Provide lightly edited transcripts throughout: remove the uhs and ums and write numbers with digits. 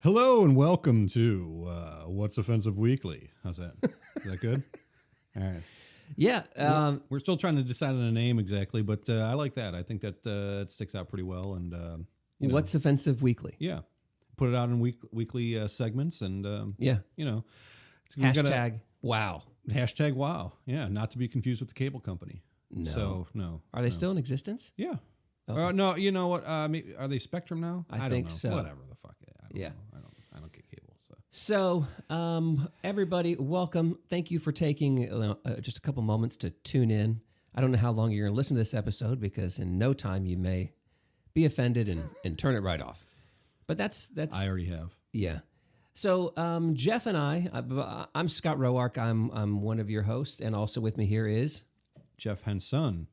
Hello and welcome to What's Offensive Weekly. How's that? Is that good? All right. Yeah. We're still trying to decide on a name exactly, but I like that. I think that it sticks out pretty well. And What's Offensive Weekly? Yeah, put it out in weekly segments, and Yeah. we've got Hashtag wow. hashtag wow. Yeah, not to be confused with the cable company. No. So no. Are they still in existence? Yeah. Okay. No. You know what? Maybe, are they Spectrum now? I don't think know. so. Whatever the fuck. I don't Yeah. know. I don't get cable. So. So, everybody, welcome. Thank you for taking just a couple moments to tune in. I don't know how long you're going to listen to this episode because in no time you may be offended and turn it right off. But that's I already have. yeah. So Jeff and I'm Scott Roark. I'm one of your hosts, and also with me here is Jeff Henson.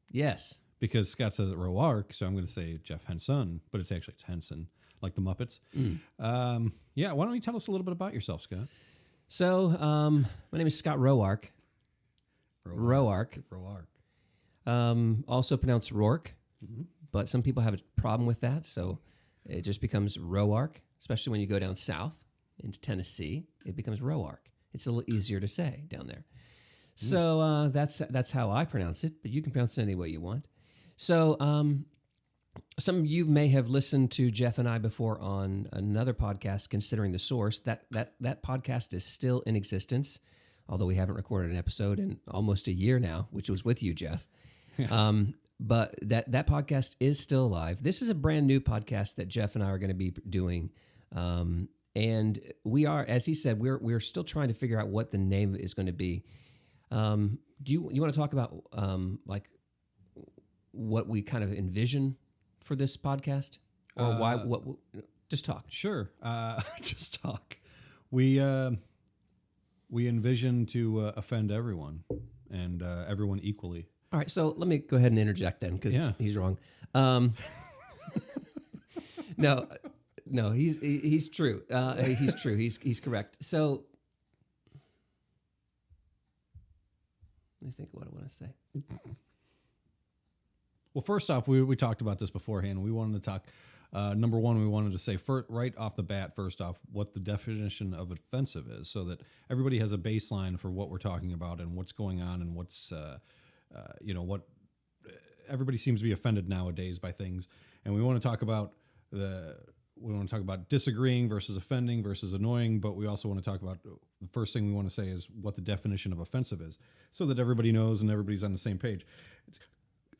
yes. Because Scott says it Roark, so I'm going to say Jeff Henson, but it's Henson, like the Muppets. Yeah, why don't you tell us a little bit about yourself, Scott? So my name is Scott Roark. Roark. Also pronounced Rourke, but some people have a problem with that, so it just becomes Roark, especially when you go down south into Tennessee. It becomes Roark. It's a little easier to say down there. So that's how I pronounce it, but you can pronounce it any way you want. So some of you may have listened to Jeff and I before on another podcast, Considering the Source. That podcast is still in existence, although we haven't recorded an episode in almost a year now, which was with you, Jeff. But that podcast is still alive. This is a brand new podcast that Jeff and I are going to be doing. And we are, as he said, we're still trying to figure out what the name is going to be. Do you want to talk about like what we kind of envision for this podcast, or why? What? Just talk. Sure, just talk. We envision to offend everyone and everyone equally. All right, so let me go ahead and interject then, because he's wrong. No, he's true. He's true. He's correct. So let me think of what I want to say. Well, first off, we talked about this beforehand. We wanted to talk. Number one, we wanted to say right off the bat, first off, what the definition of offensive is, so that everybody has a baseline for what we're talking about and what's going on and what's, what everybody seems to be offended nowadays by things. And we want to talk about disagreeing versus offending versus annoying, but we also want to talk about the first thing we want to say is what the definition of offensive is, so that everybody knows and everybody's on the same page.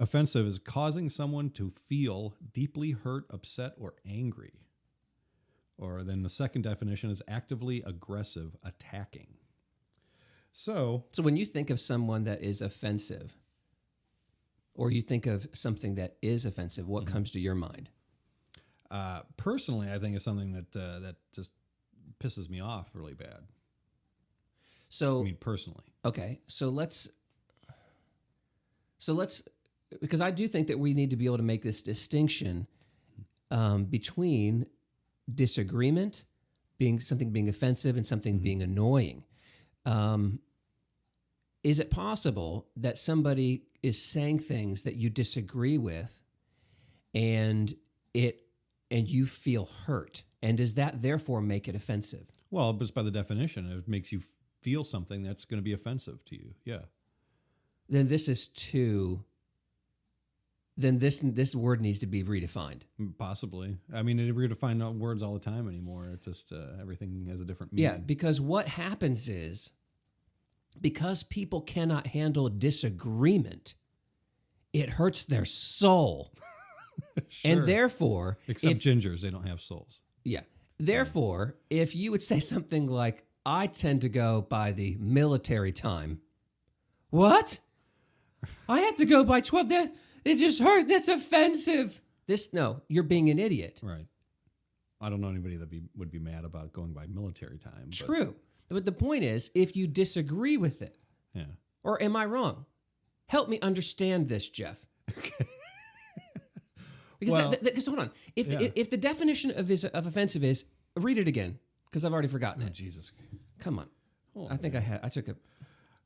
Offensive is causing someone to feel deeply hurt, upset, or angry. Or then the second definition is actively aggressive, attacking. So when you think of someone that is offensive, or you think of something that is offensive, what comes to your mind? Personally, I think it's something that just pisses me off really bad. So, I mean, personally. Okay, so let's, because I do think that we need to be able to make this distinction between disagreement, being offensive, and something being annoying. Is it possible that somebody is saying things that you disagree with, and you feel hurt, and does that therefore make it offensive? Well, just by the definition, it makes you feel something that's going to be offensive to you. Yeah. Then this word needs to be redefined. Possibly. I mean, they redefine words all the time anymore. It just everything has a different meaning. Yeah, because what happens is, because people cannot handle disagreement, it hurts their soul. Sure. And therefore, except gingers, they don't have souls. Yeah. Therefore, if you would say something like, I tend to go by the military time. What? I have to go by 12. It just hurt. That's offensive. No, you're being an idiot. Right. I don't know anybody that would be mad about going by military time. True. But the point is, if you disagree with it, yeah. Or am I wrong? Help me understand this, Jeff. Okay. Because hold on, if the definition of offensive is, read it again, because I've already forgotten it. Jesus, come on. Oh, I took a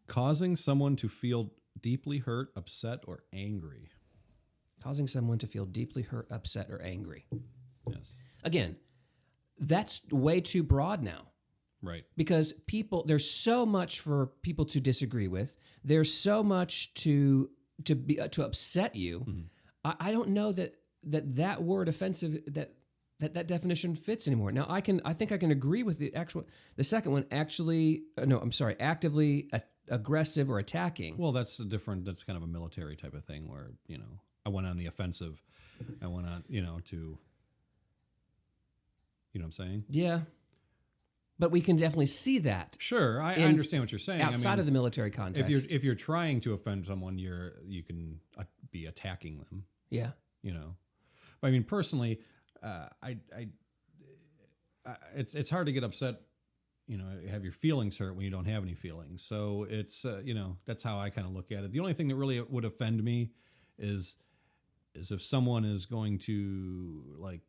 causing someone to feel deeply hurt, upset, or angry. Causing someone to feel deeply hurt, upset, or angry. Yes. Again, that's way too broad now. Right. Because there's so much for people to disagree with. There's so much to upset you. I don't know that word offensive, that definition fits anymore. Now I think I can agree with the second one. Actively aggressive or attacking. Well, that's kind of a military type of thing where, I went on the offensive. I went on, to, you know what I'm saying? Yeah. But we can definitely see that. Sure, I understand what you're saying. Outside of the military context. If you're trying to offend someone, you can be attacking them. Yeah. But I mean, personally, it's hard to get upset. Have your feelings hurt when you don't have any feelings. So it's that's how I kind of look at it. The only thing that really would offend me is if someone is going to like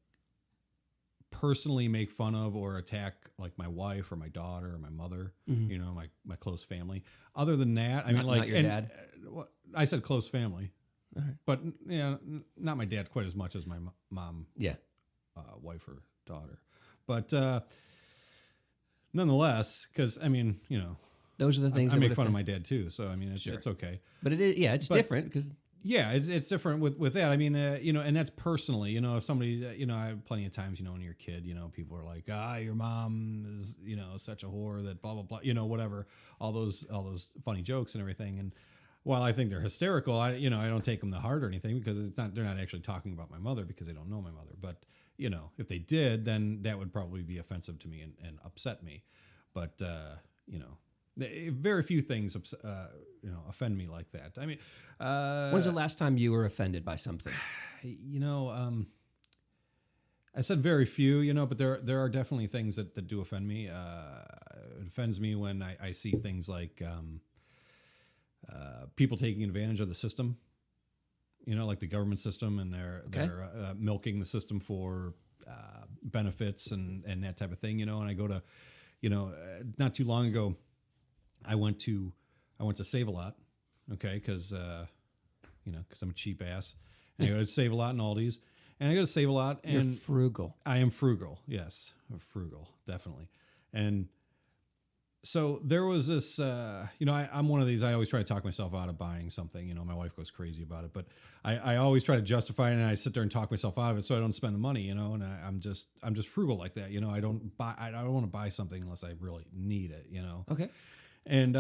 personally make fun of or attack like my wife or my daughter or my mother, my close family. Other than that, not your dad. I said close family, right. But not my dad quite as much as my mom, wife or daughter. But nonetheless, because those are the things I make fun of my dad too. So it's okay. But it's different because. Yeah, it's different with that. And that's personally, if somebody, I have plenty of times, when you're a kid, people are like, your mom is, such a whore that blah, blah, blah, whatever, all those funny jokes and everything. And while I think they're hysterical, I don't take them to heart or anything because they're not actually talking about my mother because they don't know my mother. But, if they did, then that would probably be offensive to me and upset me. But, very few things, offend me like that. When's the last time you were offended by something? I said very few, but there are definitely things that do offend me. It offends me when I see things like people taking advantage of the system, like the government system, and they're milking the system for benefits and that type of thing, and I go to, not too long ago, I went to Save-A-Lot, okay, because I'm a cheap ass, and I go to Save-A-Lot and Aldi's, and I go to Save-A-Lot, and you're frugal. I am frugal, yes, I'm frugal, definitely, and so there was this, I'm one of these. I always try to talk myself out of buying something. My wife goes crazy about it, but I always try to justify it, and I sit there and talk myself out of it, so I don't spend the money. And I'm just frugal like that. I don't want to buy something unless I really need it. Okay. And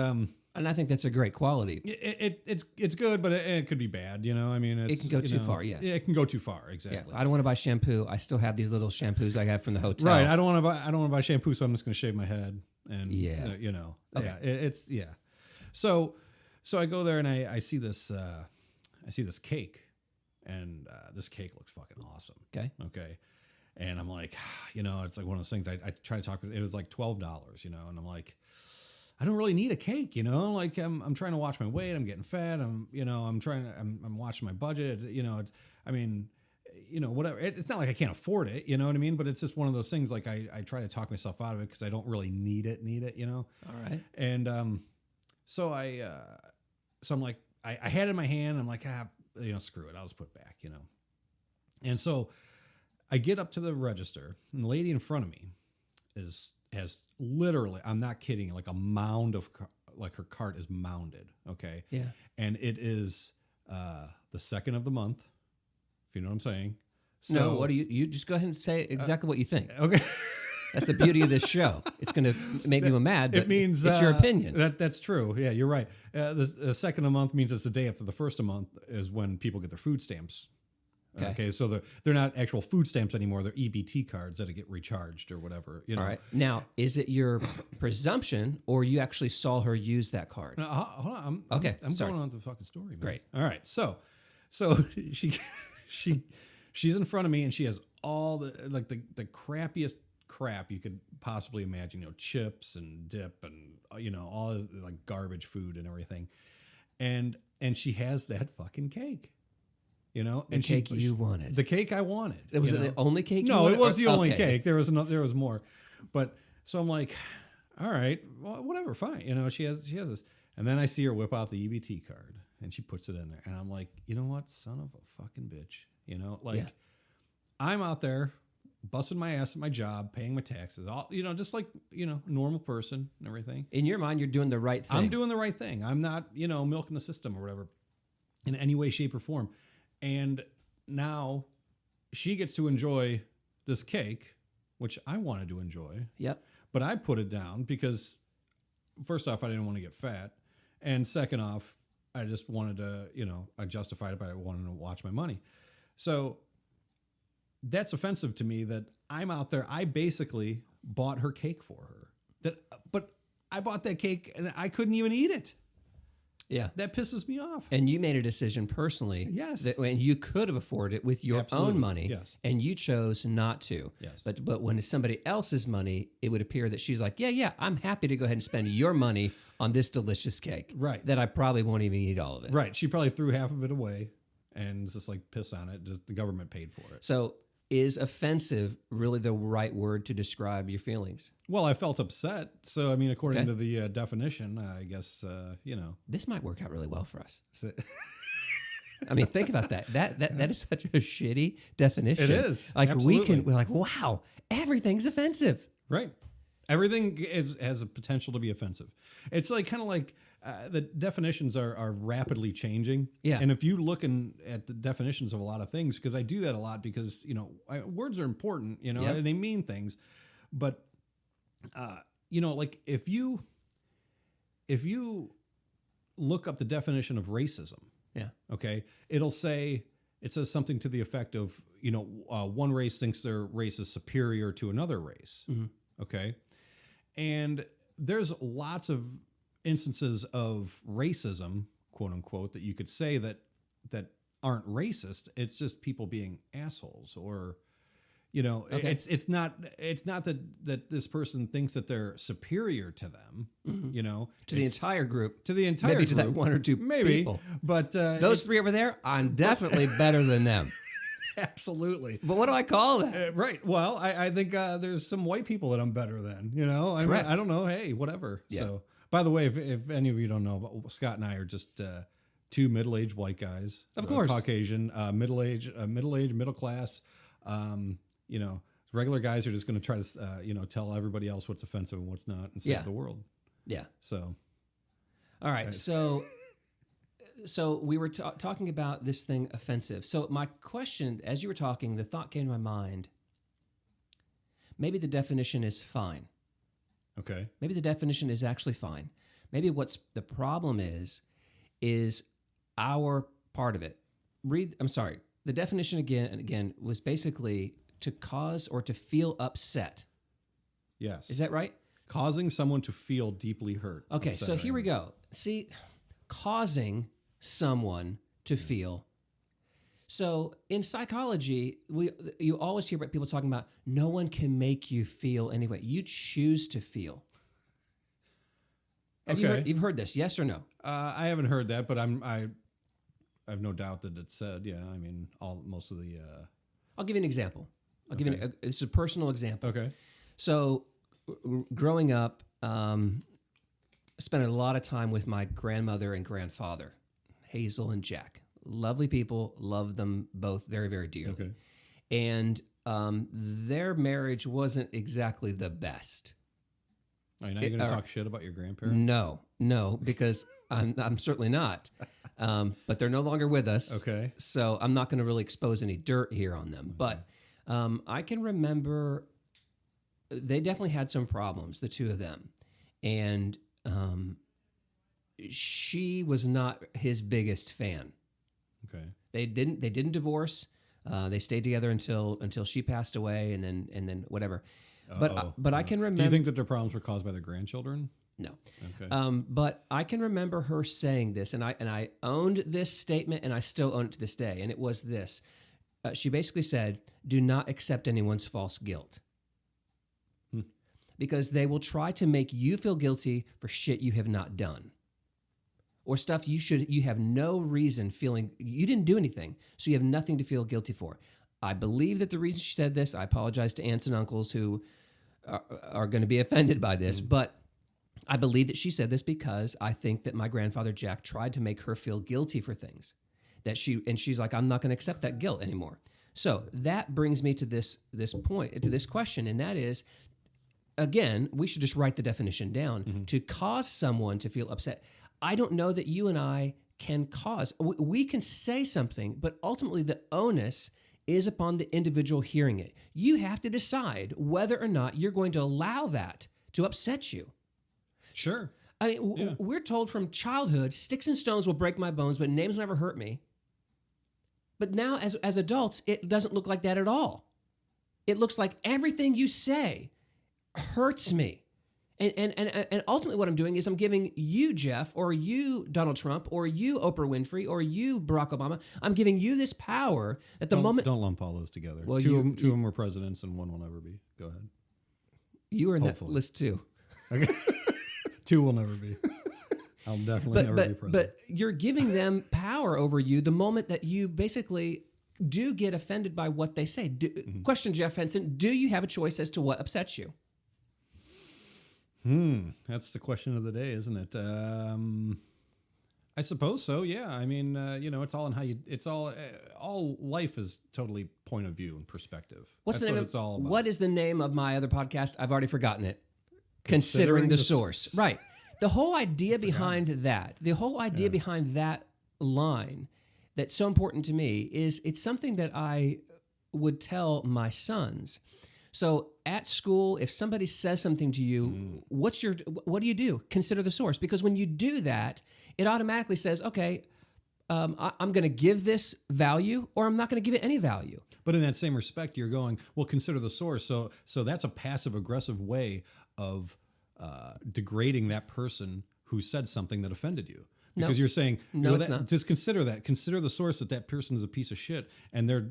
I think that's a great quality. It's good, but it could be bad. It can go too far. Yes, yeah, it can go too far. Exactly. Yeah, I don't want to buy shampoo. I still have these little shampoos I have from the hotel. Right. I don't want to buy shampoo, so I'm just going to shave my head. And Okay. Yeah. So I go there and I see this cake, and this cake looks fucking awesome. Okay. And I'm like, it's like one of those things. I try to talk. It was like $12, and I'm like, I don't really need a cake, like I'm trying to watch my weight. I'm getting fat. I'm watching my budget. Whatever. It's not like I can't afford it, you know what I mean? But it's just one of those things. Like I try to talk myself out of it because I don't really need it, All right. And, so I'm like, I had it in my hand. I'm like, screw it. I'll just put it back, And so I get up to the register, and the lady in front of me has literally, I'm not kidding, like a mound of, like her cart is mounded. Okay. Yeah. And it is the second of the month, if you know what I'm saying. So, no, what do you just go ahead and say exactly what you think. Okay. That's the beauty of this show. It's going to make me mad, but it means, it's your opinion. That's true. Yeah, you're right. The second of the month means it's the day after the first of the month is when people get their food stamps. Okay, so they're not actual food stamps anymore. They're EBT cards that get recharged or whatever. All right. Now, is it your presumption, or you actually saw her use that card? No, hold on. I'm going on to the fucking story. Man. Great. All right. So she's in front of me, and she has all the crappiest crap you could possibly imagine. Chips and dip and all this, like garbage food and everything, and she has that fucking cake. The cake you wanted. The cake I wanted. It was the only cake. No, it was the only cake. There was more, but so I'm like, all right, well, whatever, fine. She has this, and then I see her whip out the EBT card, and she puts it in there, and I'm like, you know what, son of a fucking bitch, I'm out there busting my ass at my job, paying my taxes, all, just like, normal person and everything. In your mind, you're doing the right thing. I'm doing the right thing. I'm not, milking the system or whatever in any way, shape, or form. And now she gets to enjoy this cake, which I wanted to enjoy. Yep. But I put it down because, first off, I didn't want to get fat. And second off, I just wanted to, I justified it by wanting to watch my money. So that's offensive to me that I'm out there. I basically bought her cake for her. But I bought that cake and I couldn't even eat it. Yeah. That pisses me off. And you made a decision personally. Yes. That when you could have afforded it with your Absolutely. own money. Yes. And you chose not to. Yes. But when it's somebody else's money, it would appear that she's like, yeah, I'm happy to go ahead and spend your money on this delicious cake. Right. That I probably won't even eat all of it. Right. She probably threw half of it away and just like piss on it. Just the government paid for it. So is offensive really the right word to describe your feelings? Well, I felt upset. So, I mean, according to the definition, I guess, This might work out really well for us. So- I mean, think about that. That is such a shitty definition. It is. Like Absolutely. we're like, wow, everything's offensive. Right. Everything has a potential to be offensive. It's like kind of like the definitions are rapidly changing. Yeah. And if you look at the definitions of a lot of things, because I do that a lot because, words are important, Yep. and they mean things. But, like if you look up the definition of racism, Yeah. okay, it says something to the effect of, one race thinks their race is superior to another race. Mm-hmm. Okay. And there's lots of instances of racism, quote unquote, that you could say that aren't racist. It's just people being assholes or, Okay. it's not that this person thinks that they're superior to them, To the entire group. to the entire Maybe group. to that one or two maybe, people. but Those three over there, I'm definitely better than them. absolutely. But what do I call that? Right. Well, I think there's some white people that I'm better than, Correct. I don't know. Hey, whatever. Yeah. So, by the way, if any of you don't know, but Scott and I are just two middle-aged white guys. Of course. Caucasian, middle-aged, middle class, regular guys are just going to try to, tell everybody else what's offensive and what's not and save Yeah. the world. Yeah. So, All right. So we were talking about this thing offensive. So my question, as you were talking, the thought came to my mind, maybe the definition is fine. okay. Maybe the definition is actually fine. Maybe what's the problem is our part of it. The definition again was basically to cause or to feel upset. Yes. Is that right? Causing someone to feel deeply hurt. Okay, upset, so here we right? go. See, causing someone to feel. So in psychology, you always hear about people talking about no one can make you feel anyway. You choose to feel. You've heard this? Yes or no? I haven't heard that, but I have no doubt that it's said. Yeah, I mean, most of the. I'll give you an example. It's a personal example. Okay. So, growing up, spent a lot of time with my grandmother and grandfather, Hazel and Jack. Lovely people, loved them both very, very dearly. Okay. And their marriage wasn't exactly the best. Are you not going to talk shit about your grandparents? No, because I'm certainly not. But they're no longer with us. Okay. So I'm not going to really expose any dirt here on them. But I can remember they definitely had some problems, the two of them. And she was not his biggest fan. Okay. They didn't divorce. They stayed together until she passed away, and then whatever. But I can remember. Do you think that their problems were caused by their grandchildren? No. Okay. But I can remember her saying this, and I owned this statement, and I still own it to this day. And it was this: she basically said, "Do not accept anyone's false guilt, because they will try to make you feel guilty for shit you have not done, or stuff you have no reason feeling you didn't do anything, so you have nothing to feel guilty for." I believe that the reason she said this, I apologize to aunts and uncles who are going to be offended by this, but I believe that she said this because I think that my grandfather Jack tried to make her feel guilty for things she's like, I'm not going to accept that guilt anymore. So that brings me to this point, to this question, and that is, again, we should just write the definition down. To cause someone to feel upset. I don't know that you and I can cause. We can say something, but ultimately the onus is upon the individual hearing it. You have to decide whether or not you're going to allow that to upset you. Sure. I mean, Yeah. we're told from childhood, sticks and stones will break my bones, but names will never hurt me. But now, as adults, it doesn't look like that at all. It looks like everything you say hurts me. And ultimately what I'm doing is I'm giving you, Jeff, or you, Donald Trump, or you, Oprah Winfrey, or you, Barack Obama, I'm giving you this power at the moment. Don't lump all those together. Well, two of them were presidents and one will never be. Go ahead. You are in Hopefully. that list too. Okay. Two will never be. I'll definitely never be president. But you're giving them power over you the moment that you basically do get offended by what they say. Question, Jeff Henson, do you have a choice as to what upsets you? That's the question of the day, isn't it? I suppose so. Yeah. I mean, it's all in how you. It's all life is totally point of view and perspective. What's That's the name? What it's all about. What is the name of my other podcast? I've already forgotten it. Considering the source, right? The whole idea behind that, behind that line, that's so important to me is it's something that I would tell my sons. So at school, if somebody says something to you, what do you do? Consider the source. Because when you do that, it automatically says, okay, I'm going to give this value or I'm not going to give it any value. But in that same respect, you're going, well, consider the source. So that's a passive aggressive way of degrading that person who said something that offended you. Because you're saying, it's not. Just consider that. Consider the source that person is a piece of shit, and their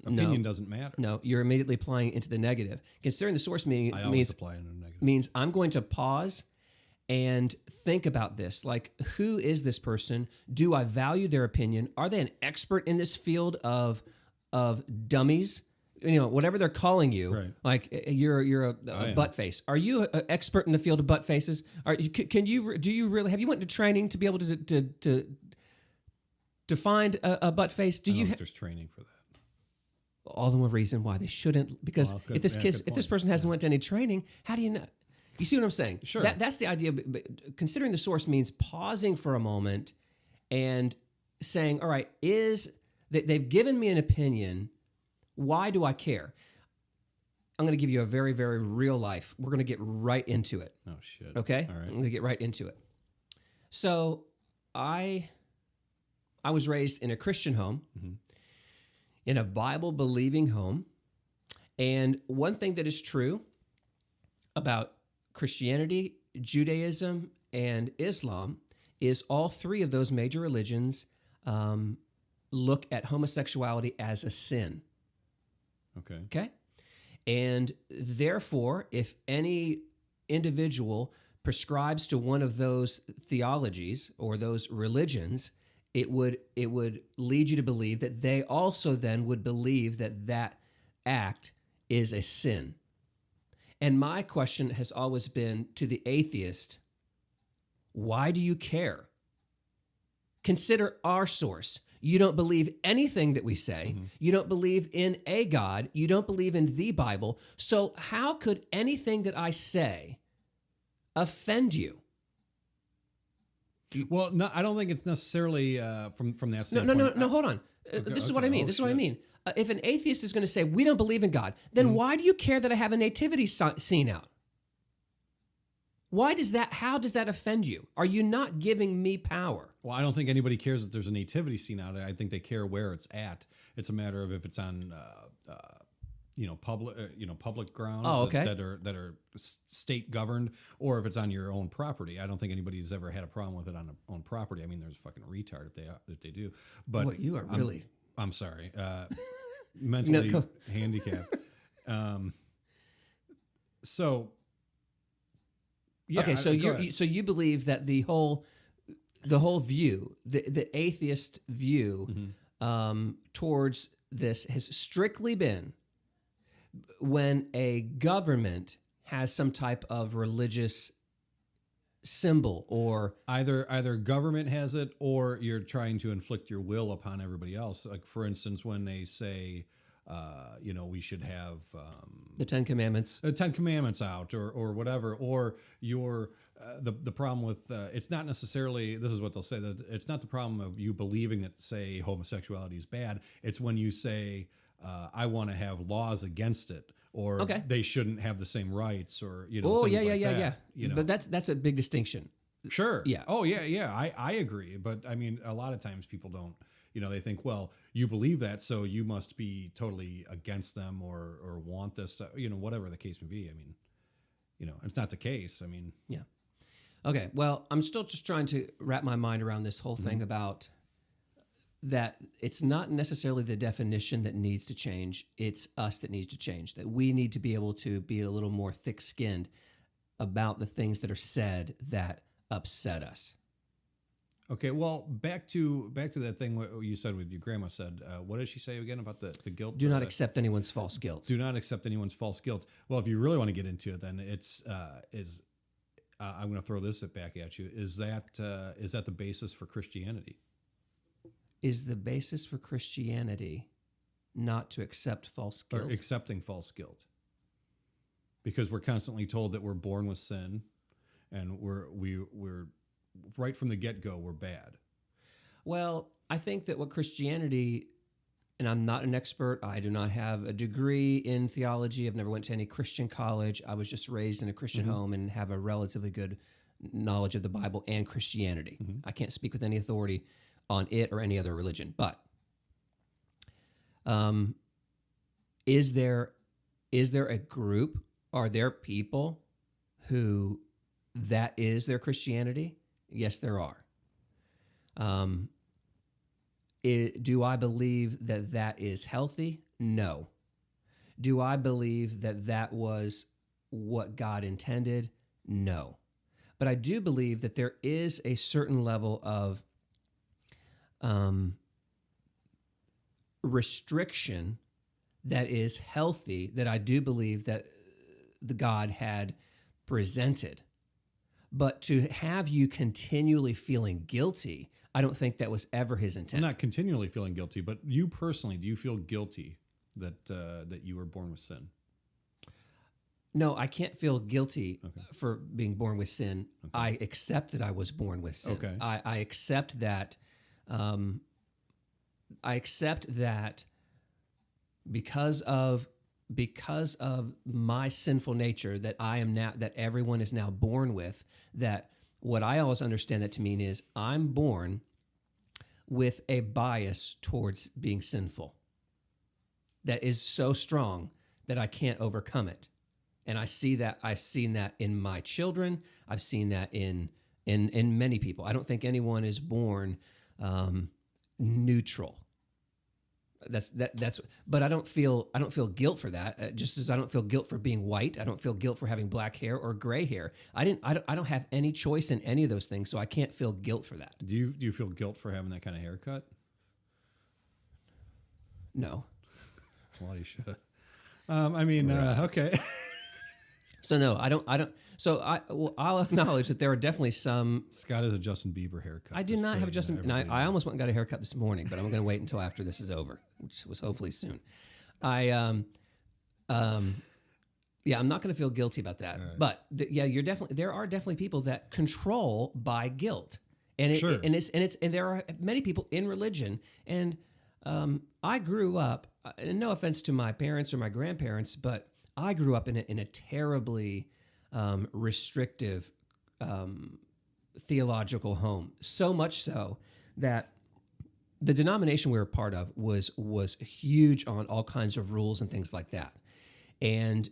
opinion doesn't matter. No, you're immediately applying it into the negative. Considering the source I always apply it in a negative. means I'm going to pause and think about this. Like, who is this person? Do I value their opinion? Are they an expert in this field of dummies? Whatever they're calling you, right. Like you're a butt face. Are you an expert in the field of butt faces? Do you really have you went to training to be able to find a butt face? There's training for that. All the more reason why they shouldn't. Because if this person hasn't went to any training, how do you know? You see what I'm saying? Sure. That's the idea. But considering the source means pausing for a moment and saying, all right, they've given me an opinion. Why do I care? I'm going to give you a very, very real life. We're going to get right into it. Oh, shit. Okay? All right. I'm going to get right into it. So I was raised in a Christian home, in a Bible-believing home. And one thing that is true about Christianity, Judaism, and Islam is all three of those major religions look at homosexuality as a sin. Okay? And therefore, if any individual prescribes to one of those theologies or those religions, it would lead you to believe that they also then would believe that act is a sin. And my question has always been to the atheist, why do you care? Consider our source. You don't believe anything that we say. You don't believe in a God. You don't believe in the Bible. So how could anything that I say offend you? Well, no, I don't think it's necessarily from that standpoint. No, hold on. This is what I mean. This is what I mean. If an atheist is going to say, we don't believe in God, then why do you care that I have a nativity scene out? How does that offend you? Are you not giving me power? Well, I don't think anybody cares that there's a nativity scene out. I think they care where it's at. It's a matter of if it's on, public grounds that are state governed, or if it's on your own property. I don't think anybody's ever had a problem with it on their own property. I mean, there's a fucking retard if they do. But Boy, you are really. I'm sorry, mentally handicapped. So. Yeah, okay, so you believe that the whole view, the atheist view towards this has strictly been when a government has some type of religious symbol or Either government has it, or you're trying to inflict your will upon everybody else. Like, for instance, when they say, we should have the Ten Commandments. the Ten Commandments out, or whatever, or the problem with it's not necessarily, this is what they'll say, that it's not the problem of you believing that, say, homosexuality is bad. It's when you say, I want to have laws against it, or they shouldn't have the same rights, or Oh, things yeah, like yeah, that, yeah. But that's a big distinction. Sure. Yeah. Oh, yeah. I agree. But I mean, a lot of times people don't, they think, well, you believe that, so you must be totally against them, or want this, whatever the case may be. I mean, it's not the case. I mean, yeah. Okay. Well, I'm still just trying to wrap my mind around this whole thing about that it's not necessarily the definition that needs to change. It's us that needs to change, that we need to be able to be a little more thick-skinned about the things that are said that upset us. okay. Well, back to that thing what you said, with your grandma said. What did she say again about the guilt? Do not accept anyone's false guilt. Do not accept anyone's false guilt. Well, if you really want to get into it, then it's I'm going to throw this back at you. Is that the basis for Christianity? Is the basis for Christianity not to accept false guilt? Or accepting false guilt? Because we're constantly told that we're born with sin, and we're right from the get-go, we're bad. Well, I think that what Christianity, and I'm not an expert, I do not have a degree in theology, I've never went to any Christian college, I was just raised in a Christian home and have a relatively good knowledge of the Bible and Christianity. I can't speak with any authority on it or any other religion, but is there a group, are there people who that is their Christianity? Yes, there are. Do I believe that that is healthy? No. Do I believe that that was what God intended? No. But I do believe that there is a certain level of restriction that is healthy, that I do believe that the God had presented. But to have you continually feeling guilty, I don't think that was ever his intent. I'm not continually feeling guilty, but you personally, do you feel guilty that you were born with sin? No, I can't feel guilty for being born with sin. I accept that I was born with sin. Okay. I accept that. I accept that because of my sinful nature that I am now, that everyone is now born with, that what I always understand that to mean is I'm born with a bias towards being sinful that is so strong that I can't overcome it. And I see that, I've seen that in my children. I've seen that in many people. I don't think anyone is born neutral. But I don't feel guilt for that. Just as I don't feel guilt for being white, I don't feel guilt for having black hair or gray hair. I don't have any choice in any of those things, so I can't feel guilt for that. Do you feel guilt for having that kind of haircut? No. Well, you should. Okay. So no, I don't. So I'll acknowledge that there are definitely some. Scott has a Justin Bieber haircut. I do not have a Justin, and I almost went and got a haircut this morning, but I'm going to wait until after this is over, which was hopefully soon. I'm not going to feel guilty about that. Right. But there are definitely people that control by guilt, and there are many people in religion, and I grew up, and no offense to my parents or my grandparents, but I grew up in a terribly restrictive theological home. So much so that the denomination we were part of was huge on all kinds of rules and things like that. And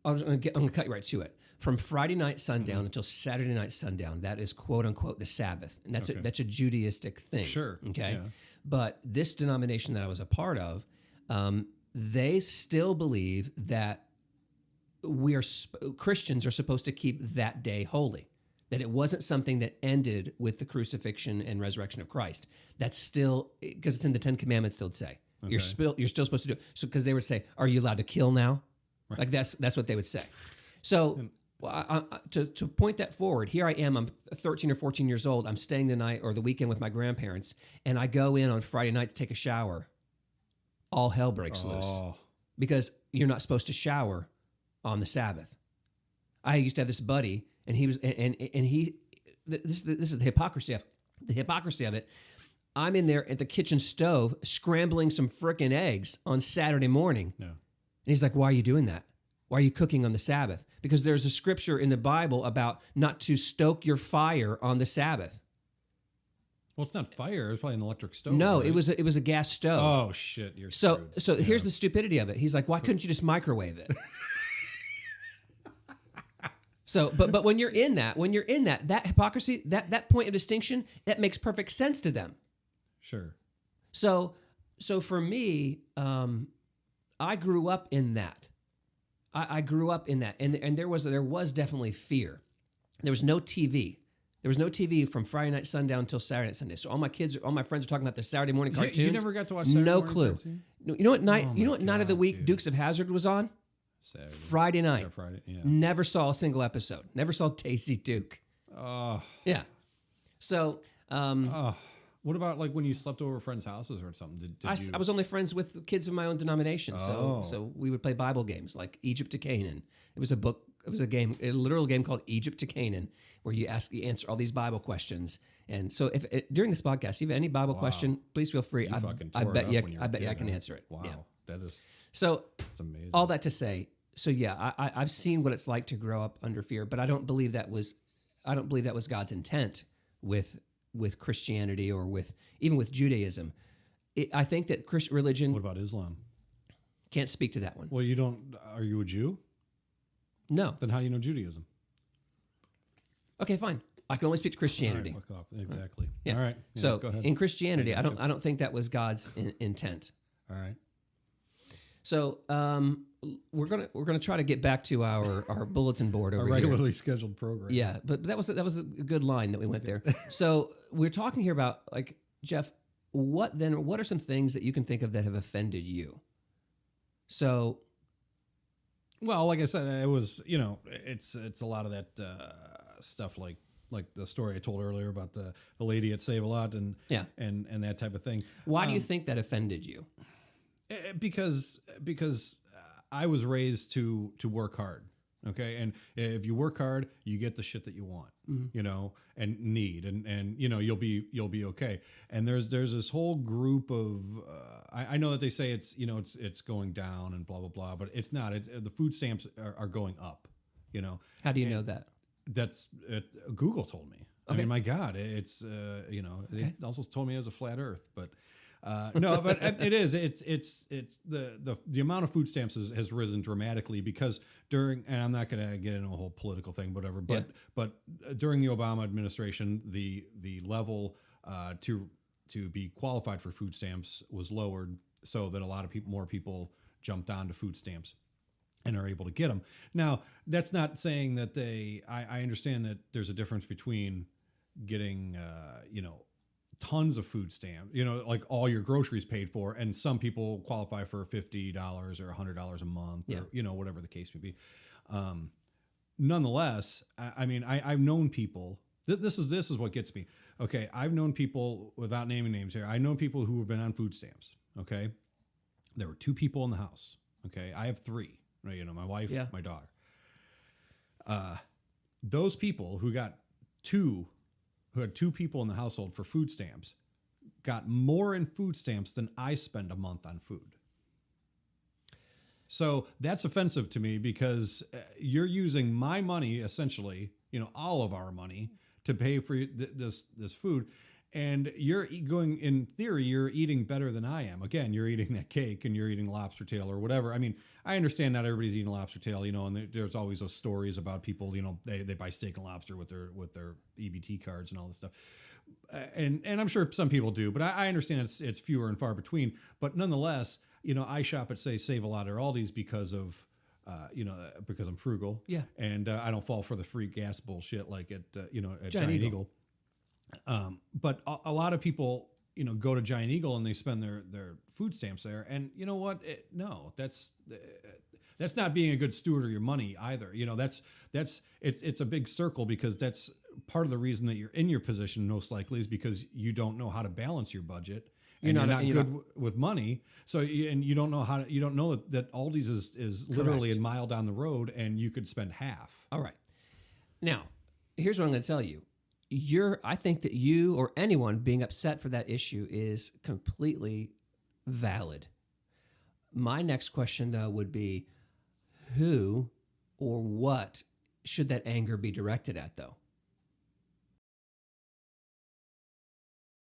I'm going to cut you right to it. From Friday night sundown until Saturday night sundown, that is quote unquote the Sabbath, and that's a Judaistic thing. Sure. Okay. Yeah. But this denomination that I was a part of, they still believe that Christians are supposed to keep that day holy, that it wasn't something that ended with the crucifixion and resurrection of Christ. That's still, because it's in the Ten Commandments, they'll say. Okay. You're still supposed to do it. So because they would say, are you allowed to kill now? Right. Like that's what they would say. So Well, to point that forward, here I am. I'm 13 or 14 years old. I'm staying the night or the weekend with my grandparents, and I go in on Friday night to take a shower. All hell breaks loose because you're not supposed to shower on the Sabbath. I used to have this buddy, and he was, and he. This is the hypocrisy of it. I'm in there at the kitchen stove scrambling some frickin' eggs on Saturday morning, and he's like, "Why are you doing that? Why are you cooking on the Sabbath?" Because there's a scripture in the Bible about not to stoke your fire on the Sabbath. Well, it's not fire. It's probably an electric stove. No, right? it was a gas stove. Oh shit! You're so screwed. here's the stupidity of it. He's like, "Why couldn't you just microwave it?" So, but when you're in that hypocrisy, that point of distinction, that makes perfect sense to them. Sure. So for me, I grew up in that. I grew up in that, and there was definitely fear. There was no TV. There was no TV from Friday night sundown until Saturday night Sunday. So all my friends are talking about the Saturday morning cartoons. You never got to watch Saturday morning clue. Cartoon? No, you know what night? Oh you know what night of the week dude. Dukes of Hazzard was on? Saturday. Friday night. Yeah, Friday. Yeah. Never saw a single episode. Never saw Daisy Duke. Oh. Yeah. So. What about like when you slept over friends' houses or something? I was only friends with kids of my own denomination, so we would play Bible games like Egypt to Canaan. It was a book. It was a game, a literal game called Egypt to Canaan, where you answer all these Bible questions. And so, if during this podcast, if you have any Bible question, please feel free. I bet I can answer it. Wow, yeah. that's amazing. All that to say, so yeah, I've seen what it's like to grow up under fear, but I don't believe that was God's intent with Christianity or even with Judaism. I think that Christian religion. What about Islam? Can't speak to that one. Well, you don't. Are you a Jew? No. Then how do you know Judaism? Okay, fine. I can only speak to Christianity. All right, fuck off. Exactly. Yeah. All right. Yeah, so go ahead. in Christianity, I don't think that was God's intent. All right. So we're gonna try to get back to our bulletin board over a regularly scheduled program. Yeah, but that was a good line that we went there. So we're talking here about, like, Jeff, what are some things that you can think of that have offended you? So, well, like I said, it was, it's a lot of that stuff like the story I told earlier about the lady at Save-A-Lot and that type of thing. Why do you think that offended you? Because I was raised to work hard. Okay. And if you work hard, you get the shit that you want, and need, and you'll be okay. And there's this whole group of, I know that they say it's going down and blah, blah, blah, but it's not. The food stamps are going up, How do you know that? That's Google told me. Okay. I mean, my God, it's, it also told me it was a flat earth, but no, but it is. It's the amount of food stamps has risen dramatically because and I'm not going to get into a whole political thing, whatever. But during the Obama administration, the level to be qualified for food stamps was lowered, so that a lot of more people jumped onto food stamps and are able to get them. Now, that's not saying that I understand that there's a difference between getting tons of food stamps, like all your groceries paid for, and some people qualify for $50 or $100 a month, or whatever the case may be. Nonetheless, I mean, I've known people. This is what gets me. Okay, I've known people, without naming names here. I know people who have been on food stamps. Okay, there were 2 people in the house. Okay, I have 3. Right, my wife, my daughter. Those people who had 2 people in the household for food stamps got more in food stamps than I spend a month on food. So that's offensive to me because you're using my money, essentially, all of our money, to pay for this food. And you're going, in theory, you're eating better than I am. Again, you're eating that cake and you're eating lobster tail or whatever. I mean, I understand not everybody's eating lobster tail, and there's always those stories about people, they buy steak and lobster with their EBT cards and all this stuff. And I'm sure some people do, but I understand it's fewer and far between. But nonetheless, I shop at, say, Save-A-Lot or Aldi's because of, because I'm frugal. Yeah. And I don't fall for the free gas bullshit like at Giant Eagle. But a lot of people, go to Giant Eagle and they spend their food stamps there. And you know what? No, that's That's not being a good steward of your money either. You know, it's a big circle, because that's part of the reason that you're in your position most likely is because you don't know how to balance your budget. And you're not good with money. So, and you don't know you don't know that Aldi's is literally a mile down the road, and you could spend half. All right. Now, here's what I'm going to tell you. I think that you or anyone being upset for that issue is completely valid. My next question, though, would be who or what should that anger be directed at, though?